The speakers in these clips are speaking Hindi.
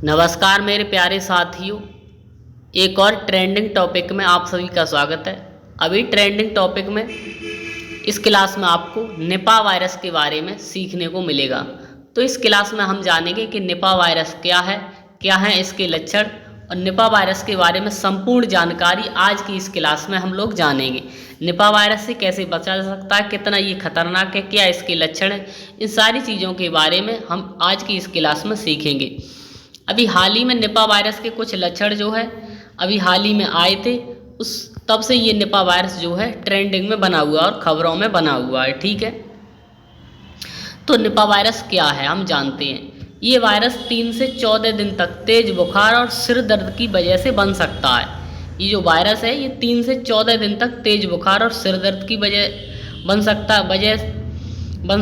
नमस्कार मेरे प्यारे साथियों, एक और ट्रेंडिंग टॉपिक में आप सभी का स्वागत है। अभी ट्रेंडिंग टॉपिक में इस क्लास में आपको निपा वायरस के बारे में सीखने को मिलेगा। तो इस क्लास में हम जानेंगे कि निपा वायरस क्या है इसके लक्षण और निपा वायरस के बारे में संपूर्ण जानकारी आज की इस क्लास में हम लोग जानेंगे। निपा वायरस से कैसे बचा जा सकता है, कितना ये खतरनाक है, क्या इसके लक्षण हैं, इन सारी चीज़ों के बारे में हम आज की इस क्लास में सीखेंगे। अभी हाल ही में निपा वायरस के कुछ लक्षण जो है अभी हाल ही में आए थे, उस तब से ये निपा वायरस जो है ट्रेंडिंग में बना हुआ है और खबरों में बना हुआ है। ठीक है, तो निपा वायरस क्या है हम जानते हैं। ये वायरस 3 से 14 दिन तक तेज बुखार और सिर दर्द की वजह से बन सकता है। ये जो वायरस है ये 3 से 14 दिन तक तेज बुखार और सिर दर्द की वजह बन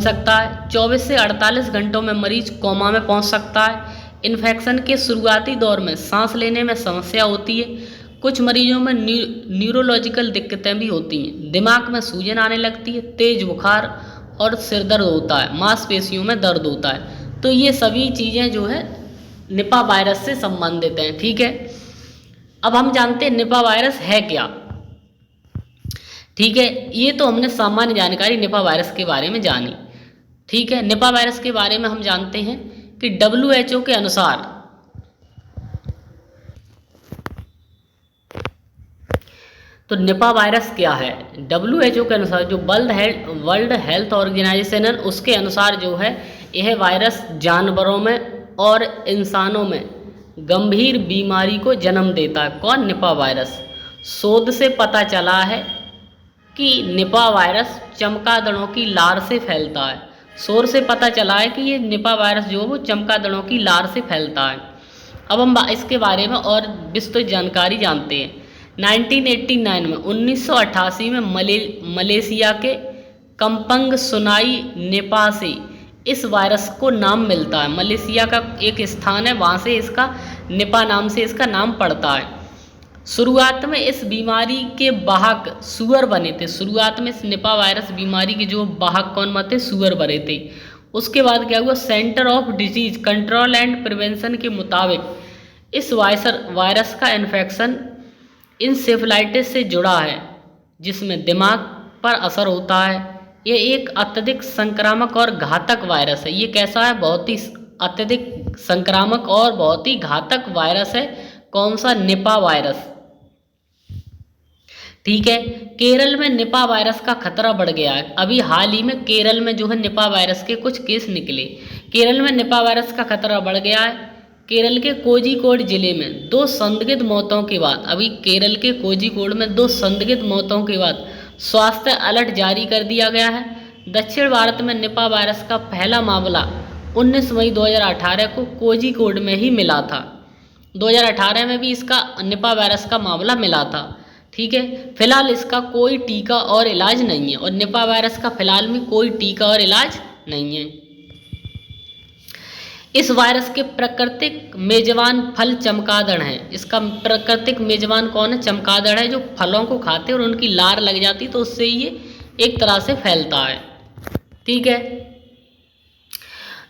सकता है। 24 से 48 घंटों में मरीज कोमा में पहुंच सकता है। इन्फेक्शन के शुरुआती दौर में सांस लेने में समस्या होती है। कुछ मरीजों में न्यूरोलॉजिकल दिक्कतें भी होती हैं। दिमाग में सूजन आने लगती है, तेज बुखार और सिर दर्द होता है, मांसपेशियों में दर्द होता है। तो ये सभी चीज़ें जो है निपा वायरस से संबंधित हैं। ठीक है, अब हम जानते हैं निपा वायरस है क्या। ठीक है, ये तो हमने सामान्य जानकारी निपा वायरस के बारे में जानी। ठीक है, निपा वायरस के बारे में हम जानते हैं कि WHO के अनुसार तो निपा वायरस क्या है। WHO के अनुसार जो वर्ल्ड हेल्थ ऑर्गेनाइजेशन है उसके अनुसार जो है यह वायरस जानवरों में और इंसानों में गंभीर बीमारी को जन्म देता है। कौन? Nipah virus. शोध से पता चला है कि निपा वायरस चमगादड़ों की लार से फैलता है। शोध से पता चला है कि ये निपा वायरस जो है वो चमगादड़ों की लार से फैलता है। अब हम इसके बारे में और विस्तृत जानकारी जानते हैं। 1988 में मलेशिया के कंपंग सुनाई नेपा से इस वायरस को नाम मिलता है। मलेशिया का एक स्थान है, वहाँ से इसका निपा नाम से इसका नाम पड़ता है। शुरुआत में इस बीमारी के वाहक सुअर बने थे। शुरुआत में इस निपा वायरस बीमारी के जो वाहक कौन बने थे? सुअर बने थे। उसके बाद क्या हुआ? Centre of disease control and prevention के मुताबिक इस वायरस का इन्फेक्शन इंसेफेलाइटिस से जुड़ा है, जिसमें दिमाग पर असर होता है। ये एक अत्यधिक संक्रामक और घातक वायरस है। ये कैसा है? बहुत ही अत्यधिक संक्रामक और बहुत ही घातक वायरस है। कौन सा? Nipah virus. ठीक है, केरल में निपा वायरस का खतरा बढ़ गया है। अभी हाल ही में केरल में जो है निपा वायरस के कुछ केस निकले। केरल में निपा वायरस का खतरा बढ़ गया है। केरल के कोझिकोड जिले में 2 संदिग्ध मौतों के बाद अभी केरल के कोझिकोड में 2 संदिग्ध मौतों के बाद स्वास्थ्य अलर्ट जारी कर दिया गया है। दक्षिण भारत में निपा वायरस का पहला मामला 19 मई 2018 को कोझिकोड में ही मिला था। 2018 में भी इसका निपा वायरस का मामला मिला था। ठीक है, फिलहाल इसका कोई टीका और इलाज नहीं है और निपा वायरस का फिलहाल में कोई टीका और इलाज नहीं है। इस वायरस के प्राकृतिक मेजबान फल चमगादड़ हैं। इसका प्राकृतिक मेजबान कौन है? चमगादड़ है, जो फलों को खाते हैं और उनकी लार लग जाती तो उससे ये एक तरह से फैलता है। ठीक है,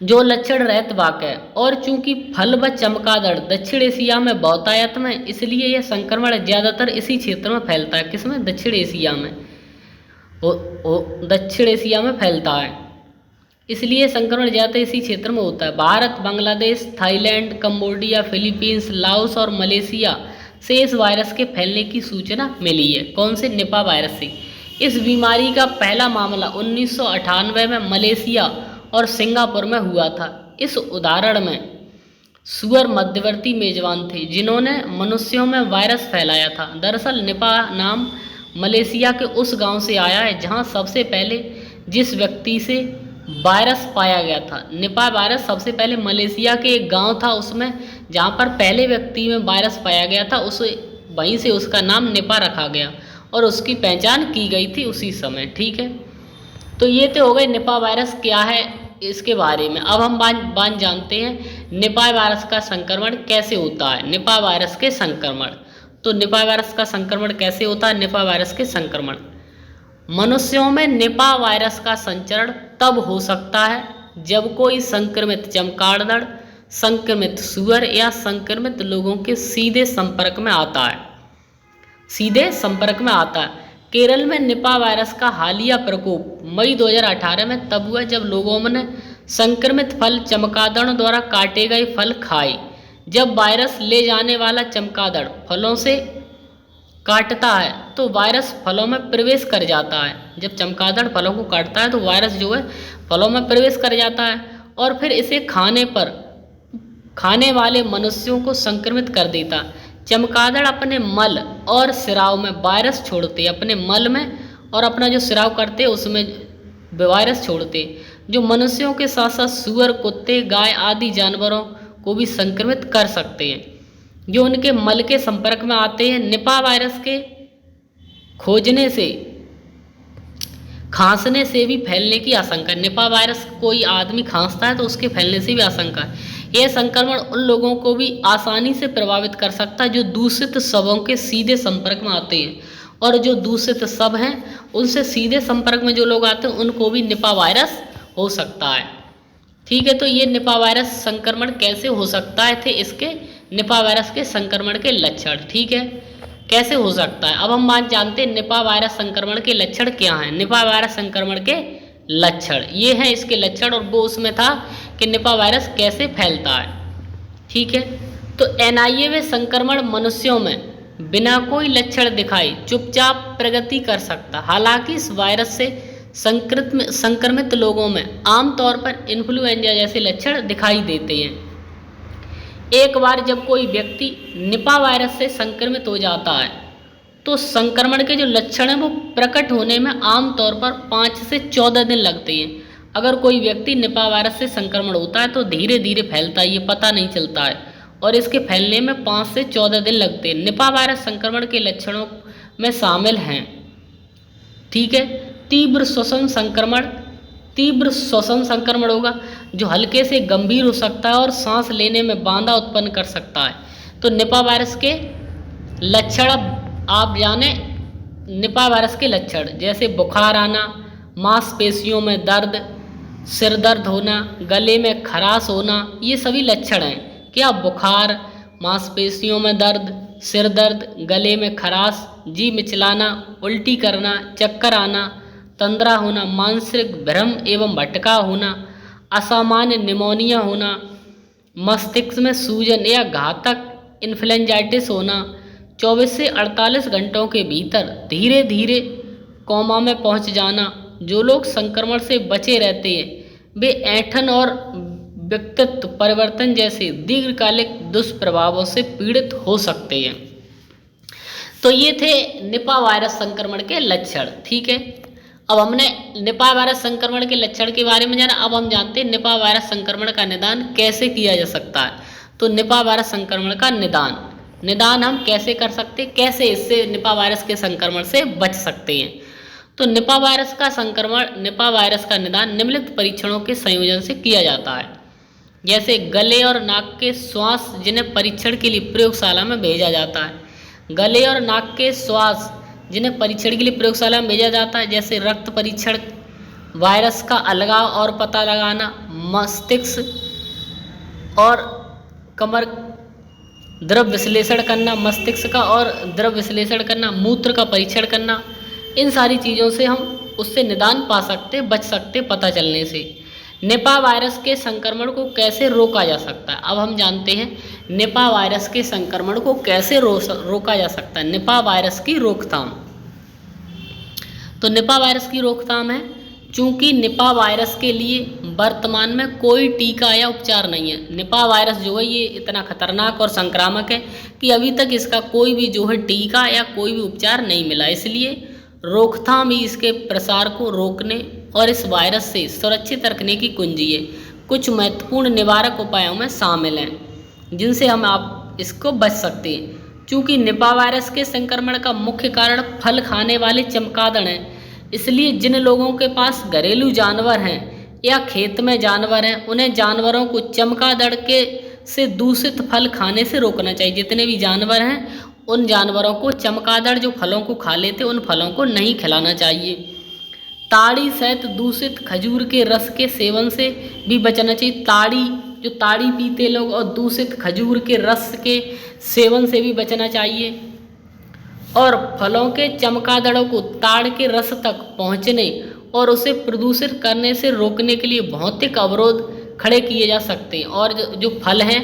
जो लक्षण रहत वाक़ और चूंकि फल व चमगादड़ दक्षिण एशिया में बहुतायत में, इसलिए यह संक्रमण ज़्यादातर इसी क्षेत्र में फैलता है। किसमें? दक्षिण एशिया में। दक्षिण एशिया में फैलता है, इसलिए संक्रमण ज़्यादातर इसी क्षेत्र में होता है। Bharat, Bangladesh, Thailand, Cambodia, Philippines, Laos और मलेशिया से इस वायरस के फैलने की सूचना मिली है। कौन से? निपा वायरस से। इस बीमारी का पहला मामला 1998 में मलेशिया और सिंगापुर में हुआ था। इस उदाहरण में सुअर मध्यवर्ती मेजबान थे जिन्होंने मनुष्यों में वायरस फैलाया था। दरअसल निपा नाम मलेशिया के उस गांव से आया है जहां सबसे पहले जिस व्यक्ति से वायरस पाया गया था। निपा वायरस सबसे पहले मलेशिया के एक गांव था, उसमें जहां पर पहले व्यक्ति में वायरस पाया गया था, वहीं से उसका नाम निपा रखा गया और उसकी पहचान की गई थी उसी समय। ठीक है, तो ये तो हो गए निपा वायरस क्या है इसके बारे में। अब हम बात जानते हैं निपा वायरस का संक्रमण कैसे होता है। निपा वायरस के संक्रमण, तो निपा वायरस का संक्रमण कैसे होता है? निपा वायरस के संक्रमण मनुष्यों में निपा वायरस का संचरण तब हो सकता है जब कोई संक्रमित चमगादड़ संक्रमित सूअर या संक्रमित लोगों के सीधे संपर्क में आता है। सीधे संपर्क में आता है। केरल में निपा वायरस का हालिया प्रकोप मई 2018 में तब हुआ जब लोगों ने संक्रमित फल चमगादड़ों द्वारा काटे गए फल खाए। जब वायरस ले जाने वाला चमगादड़ फलों से काटता है तो वायरस फलों में प्रवेश कर जाता है। जब चमगादड़ फलों को काटता है तो वायरस जो है फलों में प्रवेश कर जाता है और फिर इसे खाने वाले मनुष्यों को संक्रमित कर देता है। चमगादड़ अपने मल और स्राव में वायरस छोड़ते, अपने मल में और अपना जो स्राव करते उसमें वायरस छोड़ते, जो मनुष्यों के साथ साथ सूअर, कुत्ते, गाय आदि जानवरों को भी संक्रमित कर सकते हैं जो उनके मल के संपर्क में आते हैं। निपा वायरस के खोजने से खांसने से भी फैलने की आशंका। निपा वायरस कोई आदमी खांसता है तो उसके फैलने से भी आशंका है। यह संक्रमण उन लोगों को भी आसानी से प्रभावित कर सकता है जो दूषित शवों के सीधे संपर्क में आते हैं, और जो दूषित शव हैं उनसे सीधे संपर्क में जो लोग आते हैं उनको भी निपा वायरस हो सकता है। ठीक है, तो ये निपा वायरस संक्रमण कैसे हो सकता है थे इसके निपा वायरस के संक्रमण के लक्षण। ठीक है, कैसे हो सकता है। अब हम बात जानते हैं निपा वायरस संक्रमण के लक्षण क्या हैं। निपा वायरस संक्रमण के लक्षण ये हैं इसके लक्षण, और वो उसमें था कि निपा वायरस कैसे फैलता है। ठीक है, तो एनआईए में संक्रमण मनुष्यों में बिना कोई लक्षण दिखाए चुपचाप प्रगति कर सकता। हालांकि इस वायरस से संक्रमित लोगों में आमतौर पर इन्फ्लुएंजा जैसे लक्षण दिखाई देते हैं। एक बार जब कोई व्यक्ति निपा वायरस से संक्रमित हो जाता है तो संक्रमण के जो लक्षण हैं वो प्रकट होने में आमतौर पर 5 से 14 दिन लगते हैं। अगर कोई व्यक्ति निपा वायरस से संक्रमण होता है तो धीरे धीरे फैलता है, ये पता नहीं चलता है, और इसके फैलने में 5 से 14 दिन लगते हैं। निपा वायरस संक्रमण के लक्षणों में शामिल हैं, ठीक है, तीव्र श्वसन संक्रमण होगा जो हल्के से गंभीर हो सकता है और सांस लेने में बाधा उत्पन्न कर सकता है। तो निपा वायरस के लक्षण आप जाने, निपा वायरस के लक्षण जैसे बुखार आना, मांसपेशियों में दर्द, सिर दर्द होना, गले में खराश होना, ये सभी लक्षण हैं। क्या? बुखार, मांसपेशियों में दर्द, सिर दर्द, गले में खराश, जी मिचलाना, उल्टी करना, चक्कर आना, तंद्रा होना, मानसिक भ्रम एवं भटका होना, असामान्य निमोनिया होना, मस्तिष्क में सूजन या घातक इन्फ्लुएंजाइटिस होना, 24 से 48 घंटों के भीतर धीरे धीरे कोमा में पहुंच जाना। जो लोग संक्रमण से बचे रहते हैं वे ऐंठन और व्यक्तित्व परिवर्तन जैसे दीर्घकालिक दुष्प्रभावों से पीड़ित हो सकते हैं। तो ये थे निपा वायरस संक्रमण के लक्षण। ठीक है, अब हमने निपा वायरस संक्रमण के लक्षण के बारे में जाना। अब हम जानते हैं निपा वायरस संक्रमण का निदान कैसे किया जा सकता है। तो निपा वायरस संक्रमण का निदान हम कैसे कर सकते हैं, कैसे इससे निपा वायरस के संक्रमण से बच सकते हैं। तो निपा वायरस का निदान निम्नलिखित परीक्षणों के संयोजन से किया जाता है। जैसे गले और नाक के श्वास जिन्हें परीक्षण के लिए प्रयोगशाला में भेजा जाता है। गले और नाक के श्वास जिन्हें परीक्षण के लिए प्रयोगशाला में भेजा जाता है, जैसे रक्त परीक्षण, वायरस का अलगाव और पता लगाना, मस्तिष्क और कमर द्रव विश्लेषण करना, मस्तिष्क का और द्रव विश्लेषण करना, मूत्र का परीक्षण करना, इन सारी चीज़ों से हम उससे निदान पा सकते, बच सकते पता चलने से। निपा वायरस के संक्रमण को कैसे रोका जा सकता है। अब हम जानते हैं निपा वायरस के संक्रमण को कैसे रोका जा सकता है। निपा वायरस की रोकथाम। तो निपा वायरस की रोकथाम है, चूंकि निपा वायरस के लिए वर्तमान में कोई टीका या उपचार नहीं है। निपा वायरस जो है ये इतना खतरनाक और संक्रामक है कि अभी तक इसका कोई भी जो है टीका या कोई भी उपचार नहीं मिला। इसलिए रोकथाम ही इसके प्रसार को रोकने और इस वायरस से सुरक्षित रखने की कुंजी है। कुछ महत्वपूर्ण निवारक उपायों में शामिल हैं जिनसे आप इसको बच सकते हैं। चूँकि निपा वायरस के संक्रमण का मुख्य कारण फल खाने वाले चमगादड़ हैं, इसलिए जिन लोगों के पास घरेलू जानवर हैं या खेत में जानवर हैं उन्हें जानवरों को चमगादड़ के से दूषित फल खाने से रोकना चाहिए। जितने भी जानवर हैं उन जानवरों को चमगादड़ जो फलों को खा लेते उन फलों को नहीं खिलाना चाहिए। ताड़ी सहित दूषित खजूर के रस के सेवन से भी बचना चाहिए। ताड़ी जो ताड़ी पीते लोग, और दूषित खजूर के रस के सेवन से भी बचना चाहिए। और फलों के चमगादड़ों को ताड़ के रस तक पहुंचने और उसे प्रदूषित करने से रोकने के लिए भौतिक अवरोध खड़े किए जा सकते हैं। और जो फल हैं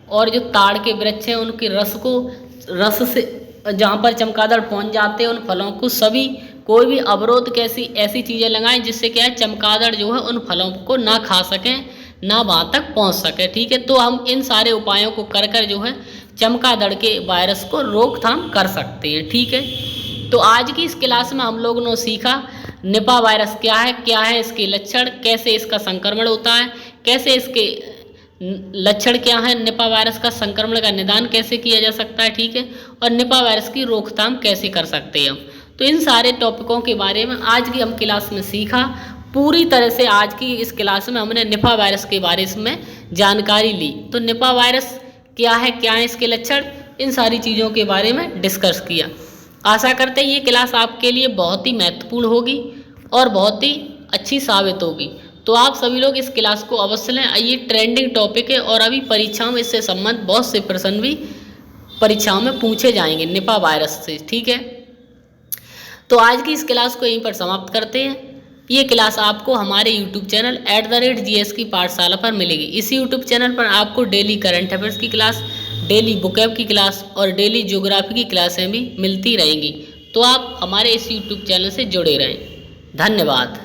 और जो ताड़ के वृक्ष हैं उनके रस से जहाँ पर चमगादड़ पहुँच जाते हैं उन फलों को सभी कोई भी अवरोध कैसी ऐसी चीज़ें लगाएं जिससे क्या है चमगादड़ जो है उन फलों को ना खा सकें, ना वहाँ तक पहुँच सके। ठीक है, तो हम इन सारे उपायों को कर जो है चमगादड़ के वायरस को रोकथाम कर सकते हैं। ठीक है, तो आज की इस क्लास में हम लोगों ने सीखा निपा वायरस क्या है इसके लक्षण, कैसे इसका संक्रमण होता है, कैसे इसके लक्षण क्या है, निपा वायरस का संक्रमण का निदान कैसे किया जा सकता है। ठीक है, और निपा वायरस की रोकथाम कैसे कर सकते हैं हम। तो इन सारे टॉपिकों के बारे में आज की हम क्लास में सीखा। पूरी तरह से आज की इस क्लास में हमने निपा वायरस के बारे में जानकारी ली। तो निपा वायरस क्या है इसके लक्षण, इन सारी चीज़ों के बारे में डिस्कस किया। आशा करते हैं ये क्लास आपके लिए बहुत ही महत्वपूर्ण होगी और बहुत ही अच्छी साबित होगी। तो आप सभी लोग इस क्लास को अवश्य लें। ये ट्रेंडिंग टॉपिक है और अभी परीक्षाओं में इससे संबंध बहुत से प्रश्न भी परीक्षाओं में पूछे जाएंगे निपा वायरस से। ठीक है, तो आज की इस क्लास को यहीं पर समाप्त करते हैं। ये क्लास आपको हमारे YouTube चैनल @GS की पाठशाला पर मिलेगी। इसी YouTube चैनल पर आपको डेली करंट अफेयर्स की क्लास, डेली बुकएप की क्लास और डेली ज्योग्राफी की क्लासें भी मिलती रहेंगी। तो आप हमारे इस YouTube चैनल से जुड़े रहें। धन्यवाद।